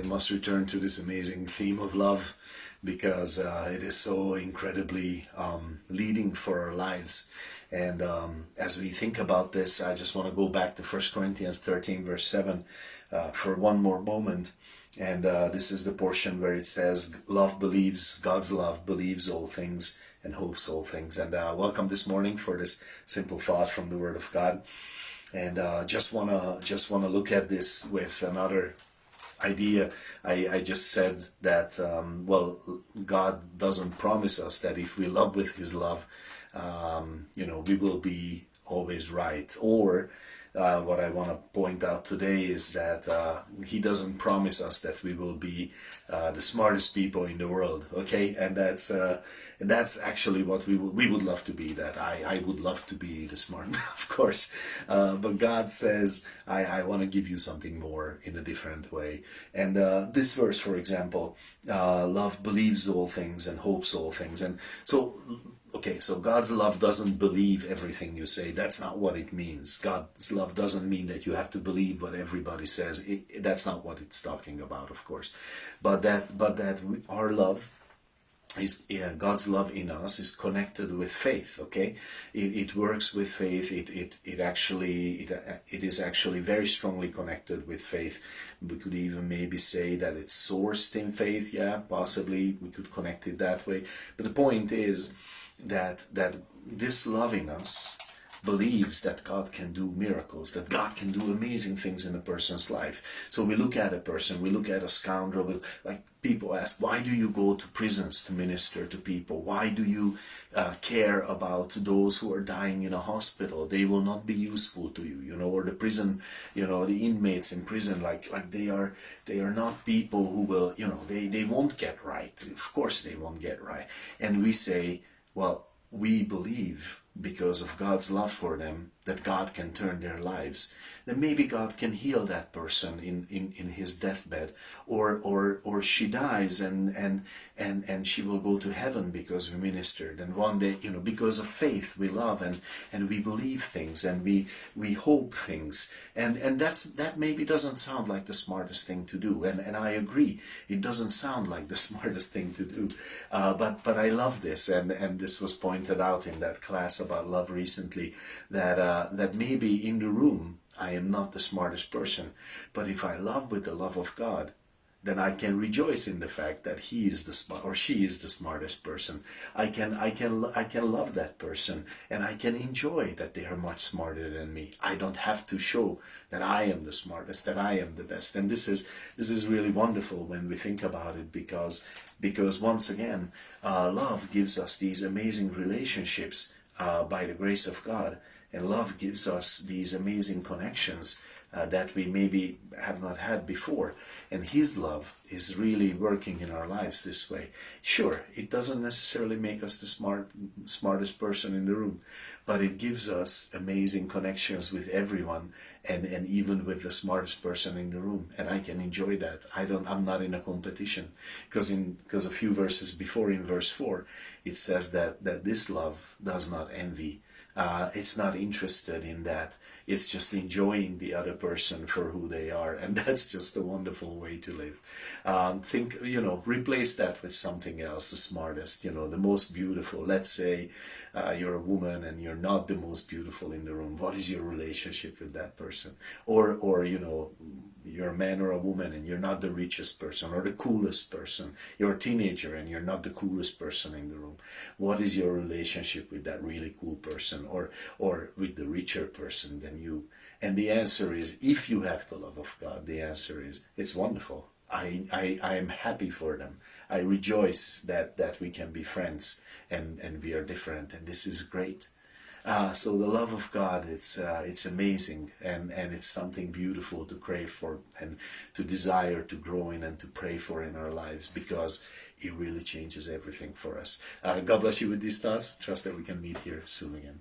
I must return to this amazing theme of love because it is so incredibly leading for our lives. And as we think about this, I just want to go back to 1 Corinthians 13 verse 7 for one more moment. And this is the portion where it says, God's love believes all things and hopes all things. And welcome this morning for this simple thought from the Word of God. And just wanna look at this with another idea. I just said that God doesn't promise us that if we love with His love, we will be always right. Or what I want to point out today is that He doesn't promise us that we will be the smartest people in the world. Okay, and that's actually what we would love to be. That I would love to be the smart, of course. But God says I want to give you something more in a different way. And this verse, for example, love believes all things and hopes all things. And so. Okay, so God's love doesn't believe everything you say. That's not what it means. God's love doesn't mean that you have to believe what everybody says. That's not what it's talking about, of course. But that our love is God's love in us is connected with faith. Okay, it works with faith. It is actually very strongly connected with faith. We could even maybe say that it's sourced in faith. Yeah, possibly we could connect it that way. But the point is that this love in us believes that God can do miracles, that God can do amazing things in a person's life. So we look at a person, we look at a scoundrel, like people ask, why do you go to prisons to minister to people? Why do you care about those who are dying in a hospital? They will not be useful to you, or the prison, the inmates in prison, like they are not people who will, they won't get right. Of course they won't get right. And we say, well, we believe because of God's love for them that God can turn their lives. Then maybe God can heal that person in his deathbed, or she dies and she will go to heaven because we ministered. And one day, because of faith, we love and we believe things and we hope things. And that maybe doesn't sound like the smartest thing to do. And I agree, it doesn't sound like the smartest thing to do. But I love this, and this was pointed out in that class about love recently, that maybe in the room I am not the smartest person, but if I love with the love of God, then I can rejoice in the fact that he is or she is the smartest person. I can love that person, and I can enjoy that they are much smarter than me. I don't have to show that I am the smartest, that I am the best. And this is really wonderful when we think about it, because once again, love gives us these amazing relationships by the grace of God, and love gives us these amazing connections that we maybe have not had before. And His love is really working in our lives this way. Sure, it doesn't necessarily make us the smartest person in the room, but it gives us amazing connections with everyone, and even with the smartest person in the room. And I can enjoy that. I'm not in a competition, because a few verses before, in verse 4, it says that this love does not envy. It's not interested in that. It's just enjoying the other person for who they are, and that's just a wonderful way to live. Replace that with something else, the smartest, the most beautiful. Let's say you're a woman and you're not the most beautiful in the room. What is your relationship with that person? Or you're a man or a woman and you're not the richest person or the coolest person. You're a teenager and you're not the coolest person in the room. What is your relationship with that really cool person, or with the richer person than you? And the answer is, if you have the love of God, the answer is, it's wonderful. I am happy for them. I rejoice that we can be friends and we are different, and this is great. So the love of God, it's amazing, and it's something beautiful to crave for and to desire to grow in and to pray for in our lives, because it really changes everything for us. God bless you with these thoughts. Trust that we can meet here soon again.